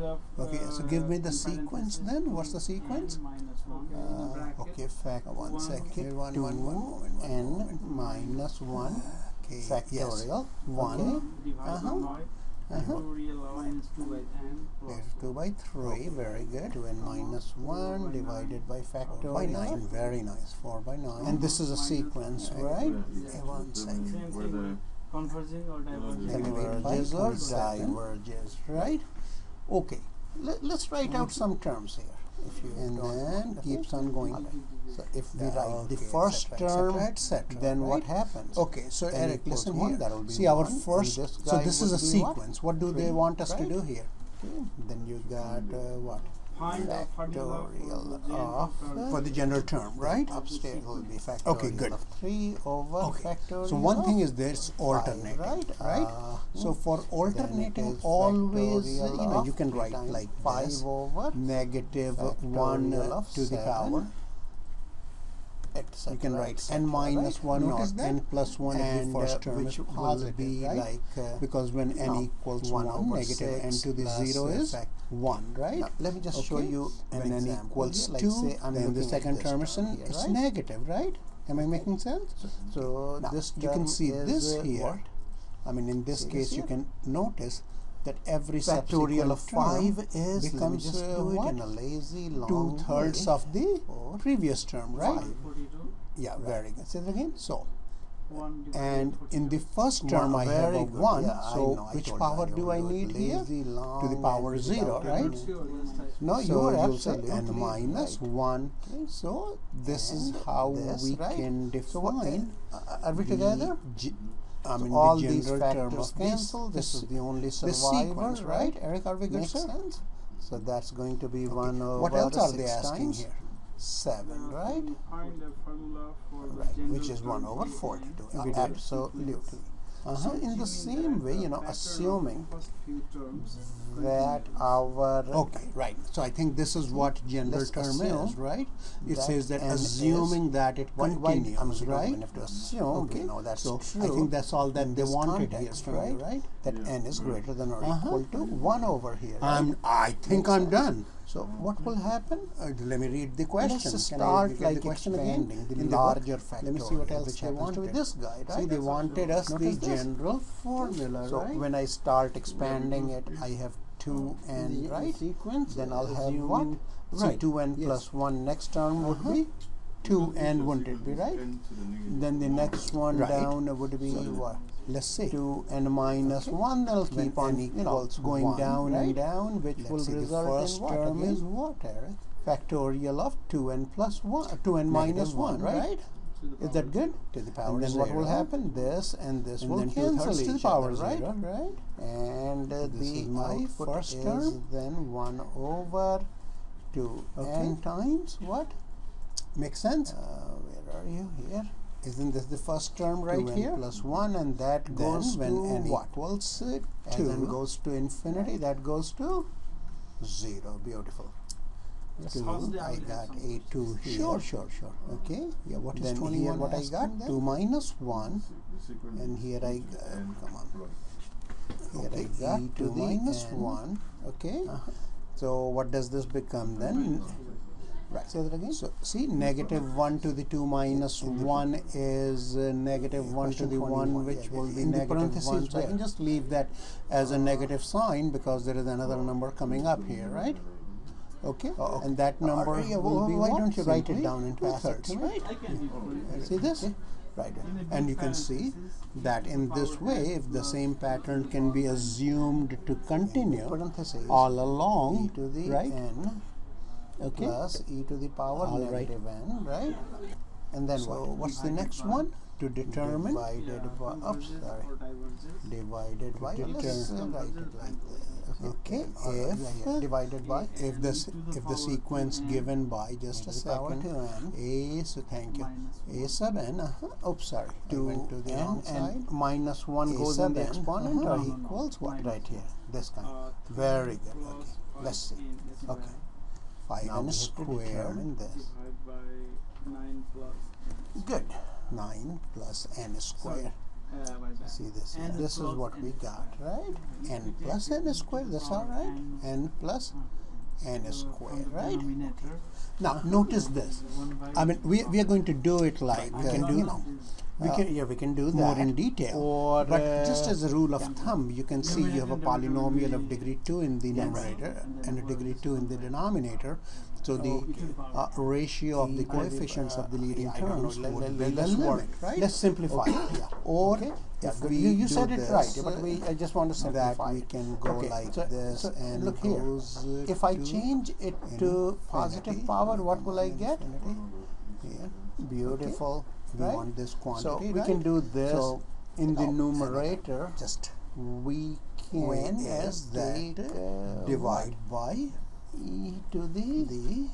Okay, so give me the sequence then. What's the sequence? Okay, factor 1 second. 2n minus 1 Okay, factorial 1 2 by 3, very good. 2n minus 1 divided by factorial By 9, very nice. 4 by 9. and this is a sequence, right? Okay, 1 second. Converging or diverging? Converges or diverges, right? Okay, let's write out some terms here. If you And then keeps on going. So if we Yeah, write the okay, first et term, cetera, et cetera, then what right? happens? Okay, so N Eric, equals listen 1, here. that will be See, our 1, and first, this so guy this is would a be what? sequence. What do they 3, want us to right? do here? Okay, then you got what? Find the Factorial formula of For the general term, right? upstairs will be factorial Okay, good. of 3 over Okay. factorial So one thing of is there's alternating, 5, right? So for alternating, is always, factorial you of can 3 write times like 5 this, over negative 1 factorial of to the 7, power. etc. You can write etc., n minus right? 1 or Notice that? n plus 1 if And the first term which is will positive, be right? like Because when n no, equals 1 1, over negative n 6 to the plus 0 is fact- 1, right? Now, let me just show Okay. you an When n example equals here. Like 2, say I'm then the looking at second this term is here, it's right? negative, right? Am I making sense? So Now, this you can term see is, this here. what? I mean, in this See this case, you here? can notice that every Factorial of subsequent 5 term is, let me becomes just do it what? in a lazy long 2/3 way. of the Or previous term, right? 42. Yeah, very good. Say that again. So, 1 divided and by in the 42. first term I have Very a good. 1, Yeah, I so know, I which told power you do I will do it need here? lazy, To the long, power and 0, without right? any- Sure, yes, I- No, So you're you'll say absolutely n minus right. 1. So this is And how this, we right? can So what, define are we together? I So mean, all the these general term factors of cancel. This is the only the survivor, sequence, right? Eric, are we good, Makes sir? sense. So that's going to be 1 over What else are they 6 asking times here? 7, right? Find the formula for the Right, general which is 1 term over A 42. and We did. Absolutely. So in the same way, you know, pattern of assuming the first few terms that our Okay, right. So I think this is what general Let's term assume is, right? It that says that n assuming is- that it I continues, mean, right? we have to assume, Okay, we know that's so true. I think that's all that in they this wanted context, here from you, right? That n is greater than or Uh-huh. equal to 1 over here. Right? I think Makes I'm sense. done. So what will happen? Let me read the question. Let's Can I start get like the question again? expanding the In the larger book? factorial, Let me see what else which they happens to be wanted. this guy, right? See, they wanted us the Notice this. general formula, So right? when I start expanding it, I have 2n, right? Sequence, Then I'll have assuming- what? So Right. 2n Yes. plus 1 next term would be 2n, wouldn't it be, right? Then the next one Right. down would be what? Let's see. 2n minus 1, that'll When keep on, n you know, equals going 1, down right? and down, which Let's will see, the result first in what? term Again? is what, Eric? Factorial of 2n plus 1, 2n minus Negative 1, right? to the Is that good? To the power And then 0. what will happen? This and this And will then cancel 2/3 each to the power other, right? 0, right? And This the is my output first is term. then 1 over 2n Okay. times what? Makes sense? Where are you? Here. Isn't this the first term right 2n here? plus 1, and that Then goes when to n what? equals And then 2, goes to infinity, that goes to 0. Beautiful. How's the I average got sum? a 2 here. Sure. Okay. Yeah, what is Then 21 here what I asking got? then? 2 minus 1. And here I come on. Here Okay, I got e 2 to the minus n. 1. Okay. So what does this become then? Right. Say that again. So see, negative 1 to the 2 minus 1 is negative 1 to the 1, which will be in the negative 1. parentheses So I where? can just leave that as a negative sign because there is another number coming up here, right? Okay. Okay. And that number Yeah, will be why what? don't you write it Simply down and pass it 2/3, to me? right? I can equal. See this? Right. And you can see that in this way, if the same pattern can be assumed to continue Parentheses all e along, to the right? n Okay. plus e to the power All right. negative n, right? And then So what? what's the next one? To determine Divided by, oops, sorry. Or diverges. Divided by, let's write it like this. Okay, Yeah, divided by if the sequence given by just a to the power second 2n a, so thank you, a sub n, oops, sorry, I went to the wrong n side. and minus 1 A goes sub in the n, exponent or uh-huh, equals what? Right here, this kind. 3 Very good. plus Okay, 5 let's see. in is Okay. 5 Now n we have to square, determine this. Divide by 9 plus. Good. 9 plus n square. See this. N This is plus what N we got, right? N plus N squared. That's all right. N plus N squared, right? Denominator. Now notice this. I mean, we are going to do it like We can do you know. we can do that More in detail. Or But just as a rule of thumb, you can see you have a Numerator, polynomial of numerator. degree 2 in the numerator and a degree 2 in the denominator. So the ratio of the coefficients of the leading terms would be the limit, right? Let's simplify it. Yeah. Or Okay. Yeah, if good. we you do said it this, right, but I just want to that simplify we it. can go Okay, like so- this so and look here. goes If I to change it to positive infinity. power, what will I get? Infinity. Here. Beautiful. We Right? want this quantity, So we right? can do this So in the oh, numerator. just We way can is that take divide by e to the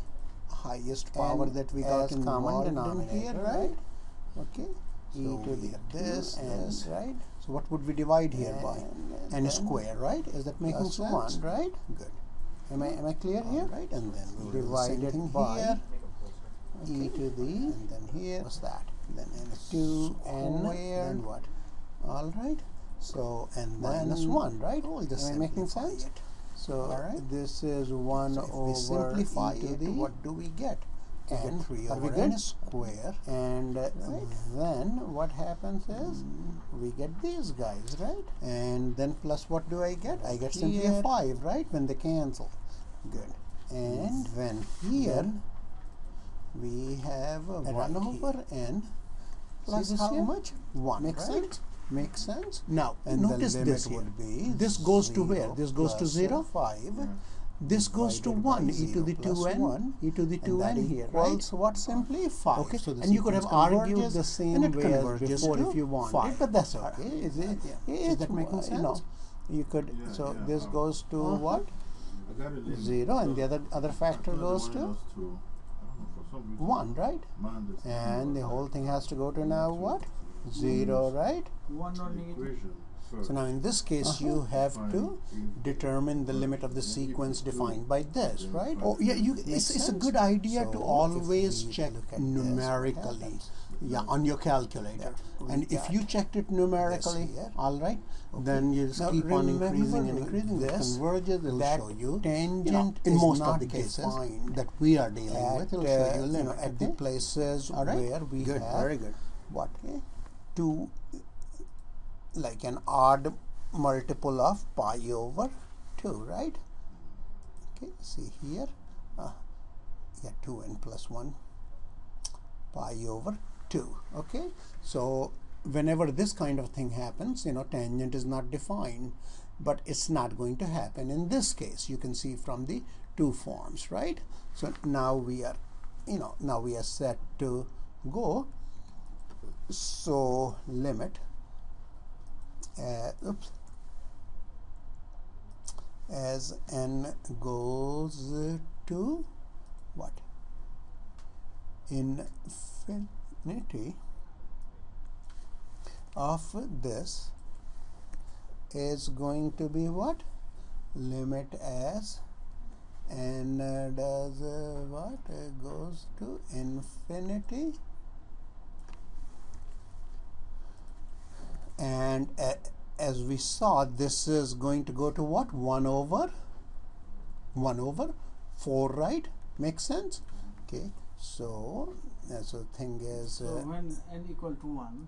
highest power and that we as got in common here, denominator, right? Okay. So E to we the get this, this, right? So what would we divide here by? And N then square, right? Is that making plus sense? 1, right? Good. Am I clear All here? right, and then we'll do the same Divided thing by here. E to the, And then here. what's that? Then N 2n, squared. then what? All right. So and then Minus 1, right? We'll just Am I making simplify sense? it. So All right. this is 1 So if over we simplify e to it, the, what do we get? We N. get 3 Are we over good? N square. and then what happens is we get these guys, right? And then plus what do I get? I get simply a Here. 5, right? When they cancel. Good. And then here then we have a right 1 here. over N plus this how here? much? 1, Makes right? sense? Makes sense? Now, And notice the limit this here. would be This goes to where? 0 This goes to plus 0? 5. This goes to divided by 1, e to the 0 plus 2n, 1, e to the and 2n that here, equals right? what? Simply 5. Okay, So the and you could have sequence argued converges the and same it way as converges before to if you wanted, 5. but that's okay. Is it? Yeah. It's Is that making you know, sense? you could. Yeah, so yeah, this goes to what? I got a limit. 0, and the other factor I thought goes it to minus 2. I don't know, for some reason. 1, right? My understanding And the was whole that thing has to go to now what? 0, right? One or the negative. equation first. So now in this case you have to determine the limit of the sequence defined by this, right? Oh yeah, Makes it's a sense. good idea So to if always we check look at this, what numerically. happens? Yeah, on your calculator. We And if got you checked it numerically, here. all right, then you just Now keep on remember increasing and increasing. The this, converges will that show you. tangent in is most not of the cases defined that we are dealing at, with, it'll show you a you know, limit. at the places All right. where we Good, have very good. what? Two, like an odd multiple of pi over 2, right? Okay, see here, yeah, 2n plus 1 pi over 2. Okay, so whenever this kind of thing happens, you know, tangent is not defined, but it's not going to happen in this case. You can see from the two forms, right? So now we are, you know, now we are set to go. So limit as n goes to what? Infinity of this is going to be what? Limit as n does what? Goes to infinity, and as we saw, this is going to go to what? 1 over 4, right? Makes sense? Okay, so so the thing is So when n equal to 1.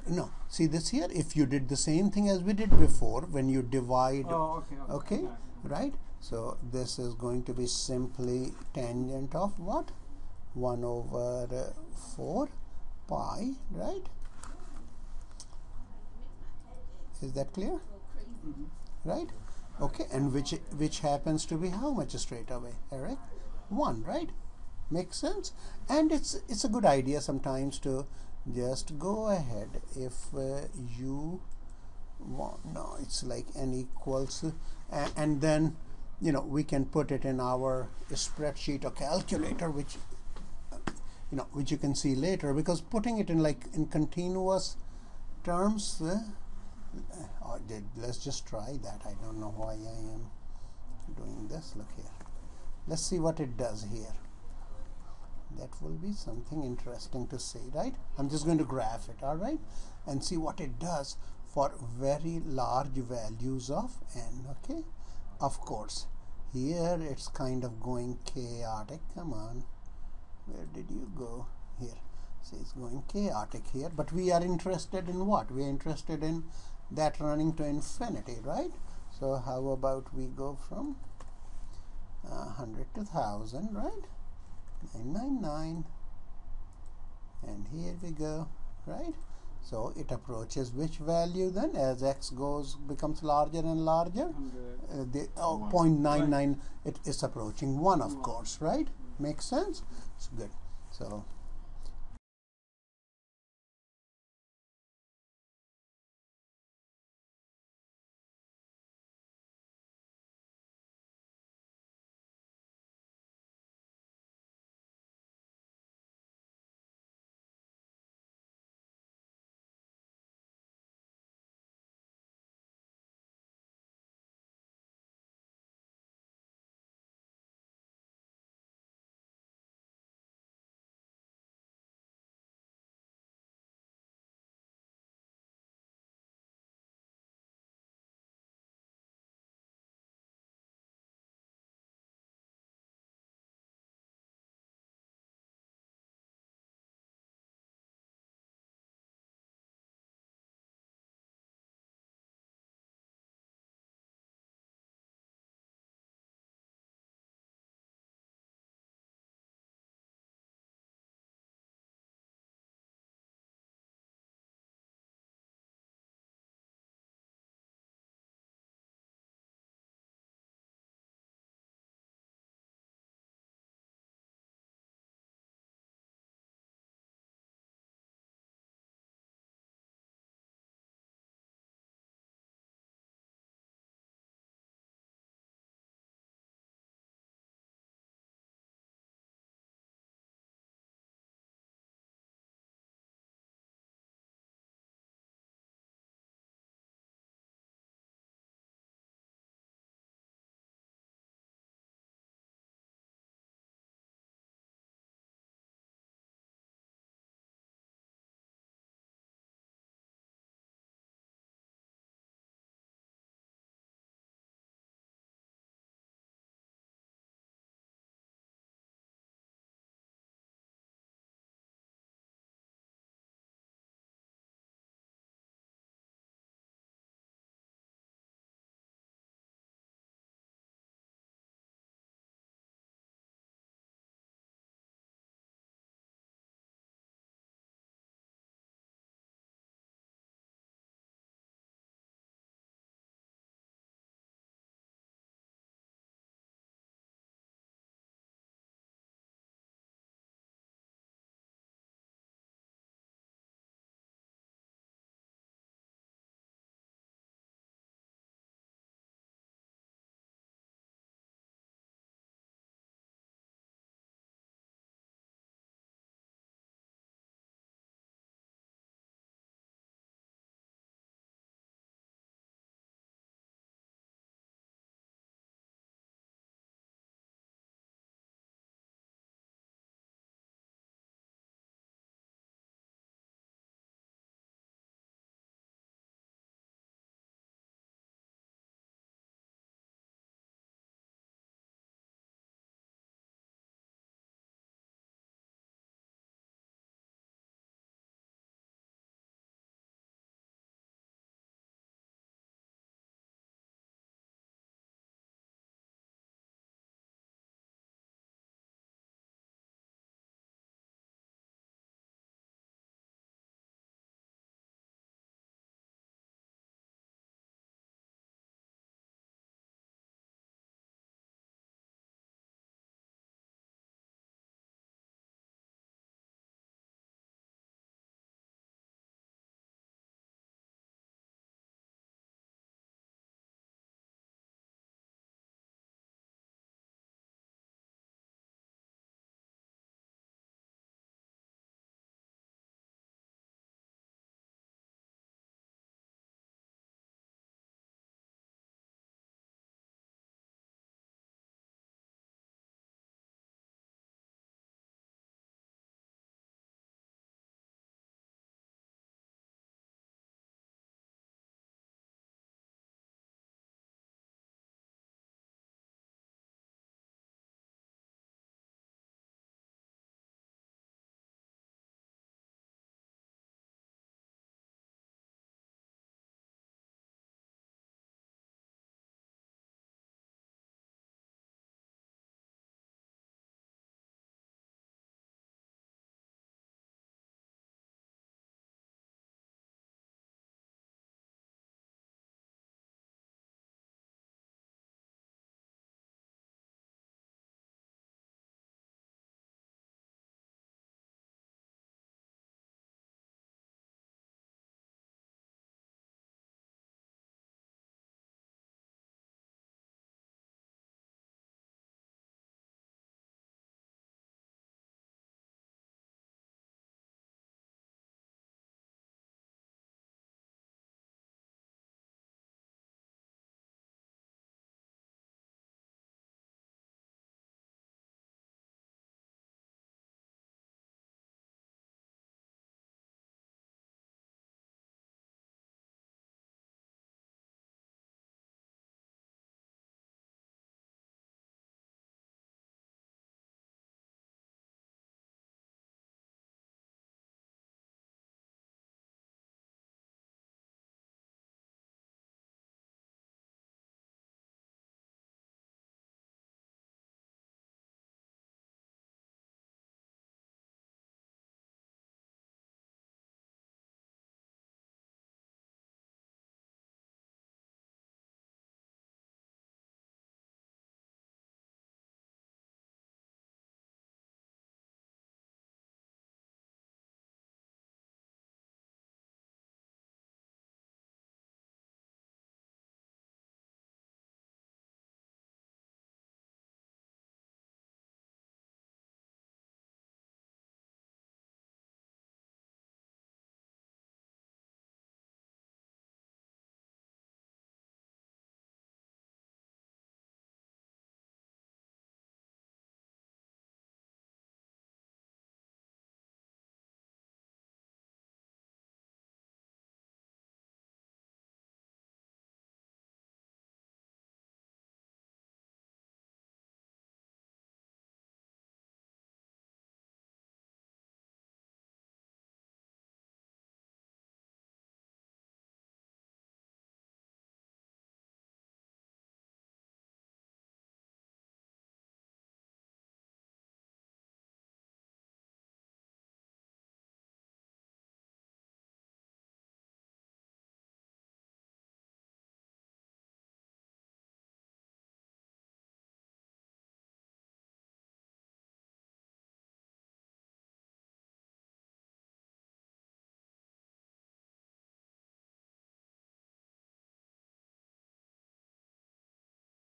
no, see this here, if you did the same thing as we did before, when you divide, Oh, okay. okay, right? So this is going to be simply tangent of what? 1 over 4 pi, right? Is that clear? Right? Okay, and which happens to be how much straight away, Eric? 1, right? Makes sense? And it's a good idea sometimes to just go ahead if you want. No, it's like n equals, and then, you know, we can put it in our spreadsheet or calculator, which you know, which you can see later, because putting it in like in continuous terms, let's just try that. I don't know why I am doing this. Look here. Let's see what it does here. That will be something interesting to see, right? I'm just going to graph it, all right, and see what it does for very large values of n. Okay, of course here it's kind of going chaotic. Come on, where did you go? Here, see, it's going chaotic here, but we are interested in what? We are interested in that running to infinity, right? So how about we go from 100 to 1000, right? 999, and here we go, right? So it approaches which value then as x becomes larger and larger? The 0.99, it is approaching 1, of course, right? Makes sense? It's good. So